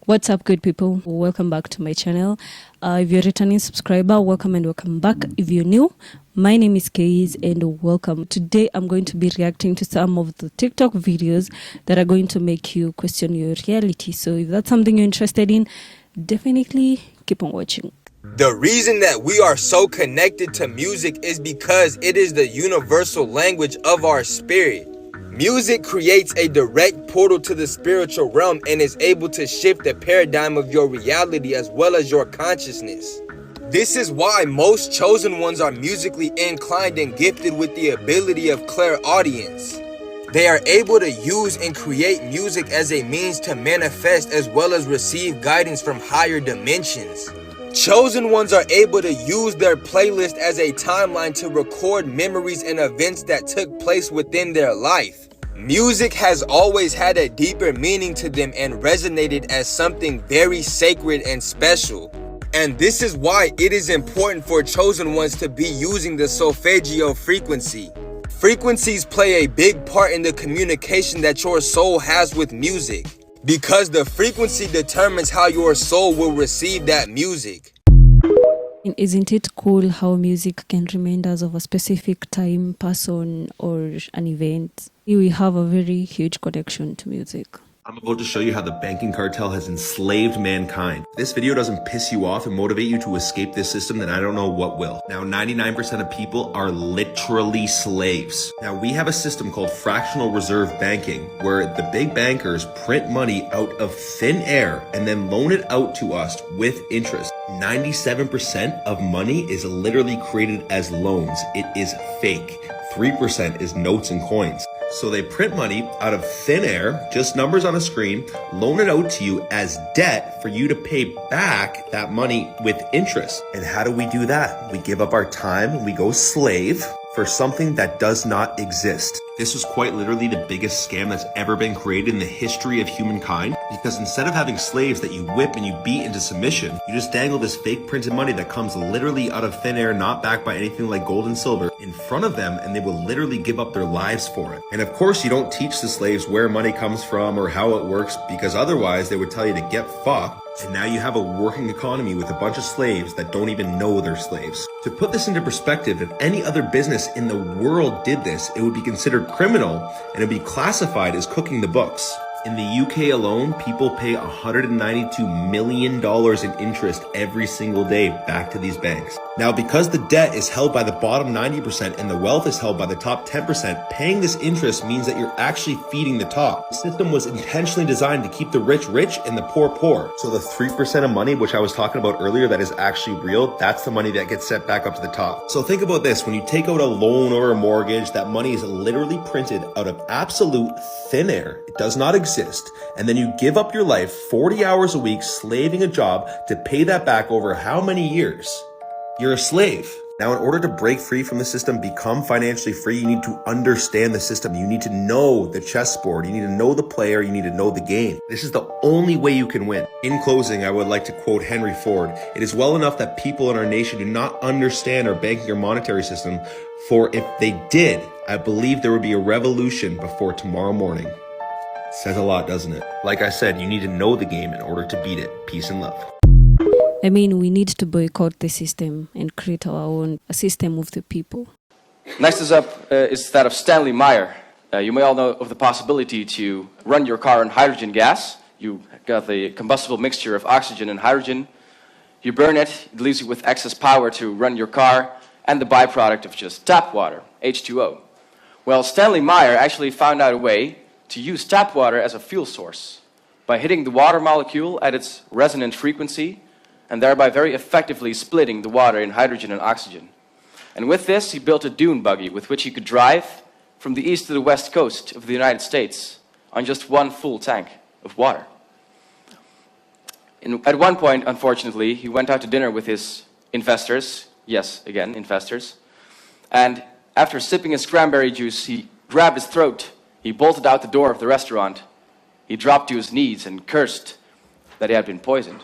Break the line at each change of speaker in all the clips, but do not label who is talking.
What's up, good people? Welcome back to my channel. If you're a returning subscriber, welcome and welcome back. If you're new, my name is Keiz and welcome. Today I'm going to be reacting to some of the TikTok videos that are going to make you question your reality. So if that's something you're interested in, definitely keep on watching.
The reason that we are so connected to music is because it is the universal language of our spirit. Music creates a direct portal to the spiritual realm and is able to shift the paradigm of your reality as well as your consciousness. This is why most chosen ones are musically inclined and gifted with the ability of clairaudience. They are able to use and create music as a means to manifest as well as receive guidance from higher dimensions. Chosen ones are able to use their playlist as a timeline to record memories and events that took place within their life. Music has always had a deeper meaning to them and resonated as something very sacred and special. And this is why it is important for chosen ones to be using the solfeggio frequency. Frequencies play a big part in the communication that your soul has with music, because the frequency determines how your soul will receive that music.
Isn't it cool how music can remind us of a specific time, person, or an event? We have a very huge connection to music.
I'm about to show you how the banking cartel has enslaved mankind. If this video doesn't piss you off and motivate you to escape this system, then I don't know what will. Now, 99% of people are literally slaves. Now, we have a system called fractional reserve banking, where the big bankers print money out of thin air and then loan it out to us with interest. 97% of money is literally created as loans. It is fake. 3% is notes and coins. So they print money out of thin air, just numbers on a screen, loan it out to you as debt for you to pay back that money with interest. And how do we do that? We give up our time, we go slave for something that does not exist. This was quite literally the biggest scam that's ever been created in the history of humankind, because instead of having slaves that you whip and you beat into submission, you just dangle this fake printed money that comes literally out of thin air, not backed by anything like gold and silver, in front of them, and they will literally give up their lives for it. And of course, you don't teach the slaves where money comes from or how it works, because otherwise they would tell you to get fucked. And now you have a working economy with a bunch of slaves that don't even know they're slaves. To put this into perspective, if any other business in the world did this, it would be considered criminal and it would be classified as cooking the books. In the UK alone, people pay $192 million in interest every single day back to these banks. Now, because the debt is held by the bottom 90% and the wealth is held by the top 10%, paying this interest means that you're actually feeding the top. The system was intentionally designed to keep the rich rich and the poor poor. So the 3% of money, which I was talking about earlier, that is actually real, that's the money that gets set back up to the top. So think about this. When you take out a loan or a mortgage, that money is literally printed out of absolute thin air. It does not exist. And then you give up your life 40 hours a week slaving a job to pay that back over how many years? You're a slave. Now, in order to break free from the system, become financially free, you need to understand the system. You need to know the chessboard. You need to know the player. You need to know the game. This is the only way you can win. In closing, I would like to quote Henry Ford. It is well enough that people in our nation do not understand our banking or monetary system, for if they did, I believe there would be a revolution before tomorrow morning. Says a lot, doesn't it? Like I said, you need to know the game in order to beat it. Peace and love.
I mean, we need to boycott the system and create our own system of the people.
Next is up is that of Stanley Meyer. You may all know of the possibility to run your car on hydrogen gas. You got the combustible mixture of oxygen and hydrogen. You burn it, it leaves you with excess power to run your car, and the byproduct of just tap water, H2O. Well, Stanley Meyer actually found out a way to use tap water as a fuel source by hitting the water molecule at its resonant frequency and thereby very effectively splitting the water in hydrogen and oxygen. And with this, he built a dune buggy with which he could drive from the east to the west coast of the United States on just one full tank of water. At one point, unfortunately, he went out to dinner with his investors, yes, again, investors, and after sipping his cranberry juice, he grabbed his throat. He bolted out the door of the restaurant. He dropped to his knees and cursed that he had been poisoned.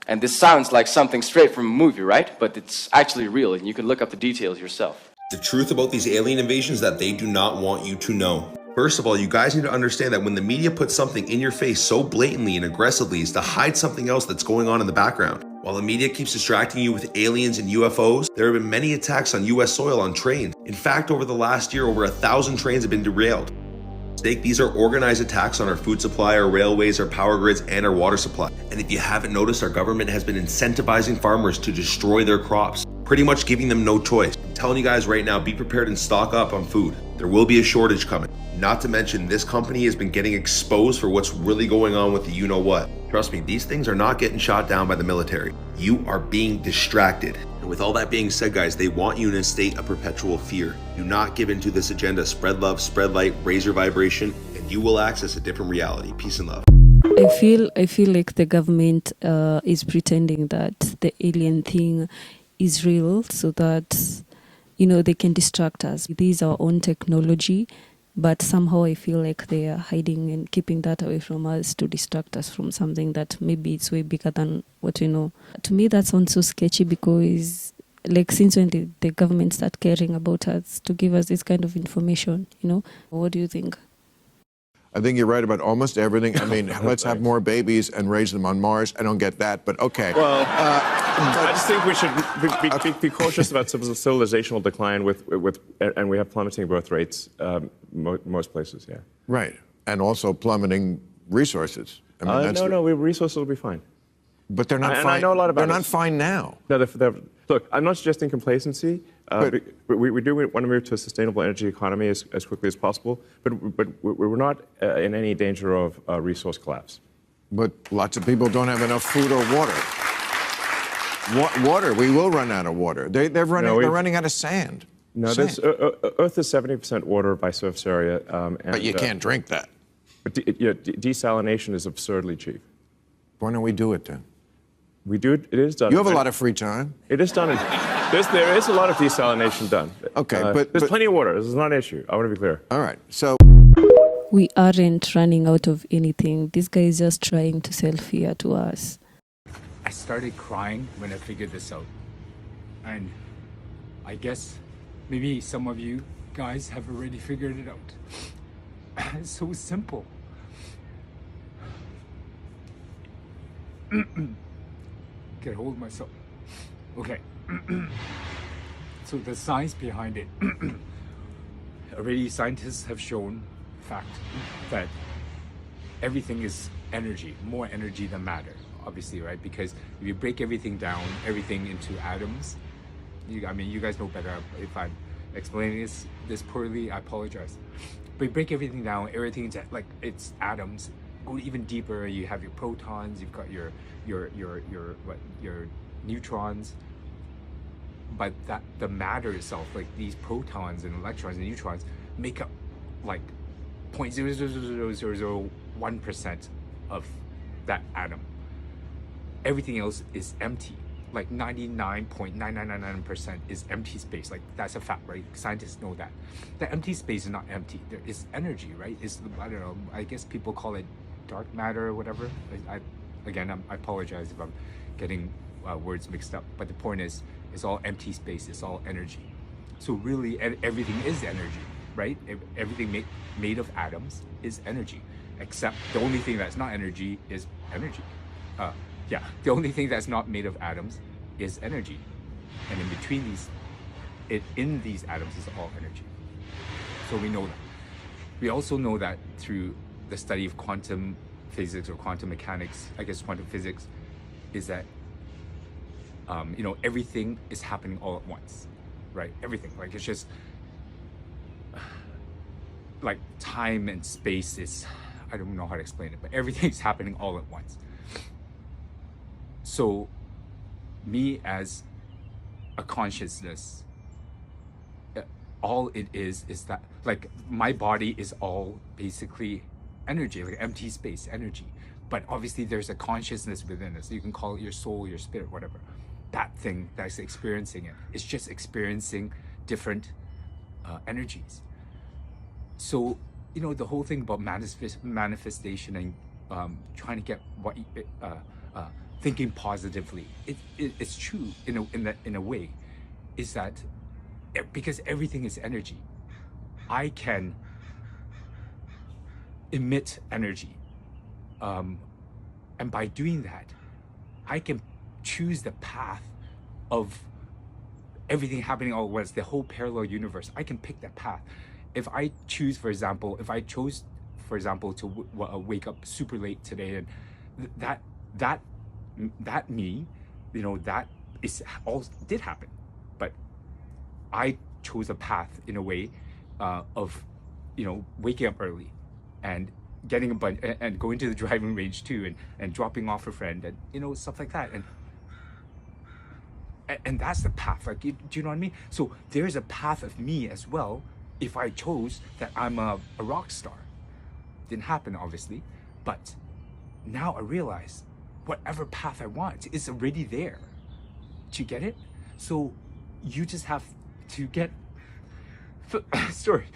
And this sounds like something straight from a movie, right? But it's actually real, and you can look up the details yourself.
The truth about these alien invasions is that they do not want you to know. First of all, you guys need to understand that when the media puts something in your face so blatantly and aggressively, is to hide something else that's going on in the background. While the media keeps distracting you with aliens and UFOs, there have been many attacks on US soil on trains. In fact, over the last year, over 1,000 trains have been derailed. These are organized attacks on our food supply, our railways, our power grids, and our water supply. And if you haven't noticed, our government has been incentivizing farmers to destroy their crops, pretty much giving them no choice. I'm telling you guys right now, be prepared and stock up on food. There will be a shortage coming. Not to mention, this company has been getting exposed for what's really going on with the you-know-what. Trust me, these things are not getting shot down by the military. You are being distracted. And with all that being said, guys, they want you in a state of perpetual fear. Do not give into this agenda. Spread love, spread light, raise your vibration, and you will access a different reality. Peace and love.
I feel like the government is pretending that the alien thing is real so that, you know, they can distract us. It is our own technology, but somehow I feel like they are hiding and keeping that away from us to distract us from something that maybe it's way bigger than what we know. To me, that sounds so sketchy because, like, since when did the government start caring about us to give us this kind of information, you know? What do you think?
I think you're right about almost everything. I mean, let's have more babies and raise them on Mars. I don't get that, but okay.
Well, I just think we should be cautious about civilizational decline and we have plummeting birth rates most places, yeah.
Right, and also plummeting resources. I mean,
resources will be fine.
But they're not
And
fine.
I know a lot about
They're
it.
not fine now.
No, look, I'm not suggesting complacency. We do want to move to a sustainable energy economy as quickly as possible, but we're not in any danger of resource collapse.
But lots of people don't have enough food or water. Water, we will run out of water. They're running out of sand.
No, Earth is 70% water by surface area.
But you can't drink that.
But desalination is absurdly cheap.
Why don't we do it then?
We do it. It is done.
You have a lot of free time.
It is done. There is a lot of desalination done.
Okay,
there's plenty of water. This is not an issue. I want to be clear.
All right. So
We aren't running out of anything. This guy is just trying to sell fear to us.
I started crying when I figured this out. And I guess maybe some of you guys have already figured it out. It's so simple. Get hold of myself. Okay. So the science behind it. Already scientists have shown fact that everything is energy, more energy than matter, obviously, right? Because if you break everything down, everything into atoms, I mean, you guys know better. If I'm explaining this poorly, I apologize. But you break everything down, everything's like it's atoms. Go even deeper, you have your protons, you've got your neutrons. But that the matter itself, like these protons and electrons and neutrons, make up like 0.00001% of that atom. Everything else is empty. Like 99.9999% is empty space. Like that's a fact, right? Scientists know that. The empty space is not empty. There is energy, right? I don't know. I guess people call it dark matter or whatever. I apologize if I'm getting words mixed up. But the point is, it's all empty space. It's all energy. So really, everything is energy, right? Everything made of atoms is energy, except the only thing that's not energy is energy. The only thing that's not made of atoms is energy, and in between in these atoms is all energy. So we know that. We also know that through the study of quantum physics or quantum mechanics, I guess quantum physics, is that everything is happening all at once, right? Everything, like it's just like time and space is, I don't know how to explain it, but everything's happening all at once. So me as a consciousness, all it is that like my body is all basically energy, like empty space, energy. But obviously there's a consciousness within us. You can call it your soul, your spirit, whatever. That thing that's experiencing it, it's just experiencing different energies. So, the whole thing about manifestation and trying to get what thinking positively, it's true in a way, is that because everything is energy, I can emit energy. And by doing that, I can choose the path of everything happening all at once, the whole parallel universe. I can pick that path. If I choose, for example, to wake up super late today, and that me, that is all did happen, but I chose a path in a way of, waking up early and getting a bunch and going to the driving range too, and dropping off a friend, and stuff like that, and that's the path. Like, do you know what I mean? So there's a path of me as well. If I chose that I'm a rock star, didn't happen obviously, but now I realize whatever path I want is already there. Do you get it? So you just have to get sorry,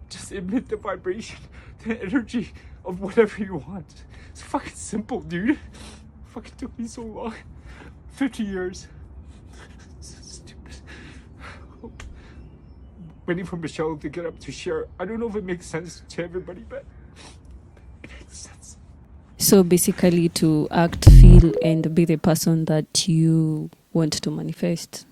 just emit the vibration, the energy of whatever you want. It's fucking simple, dude. Fucking took me so long. 50 years. So stupid. Waiting for Michelle to get up to share. I don't know if it makes sense to everybody, but it makes sense.
So basically, to act, feel, and be the person that you want to manifest.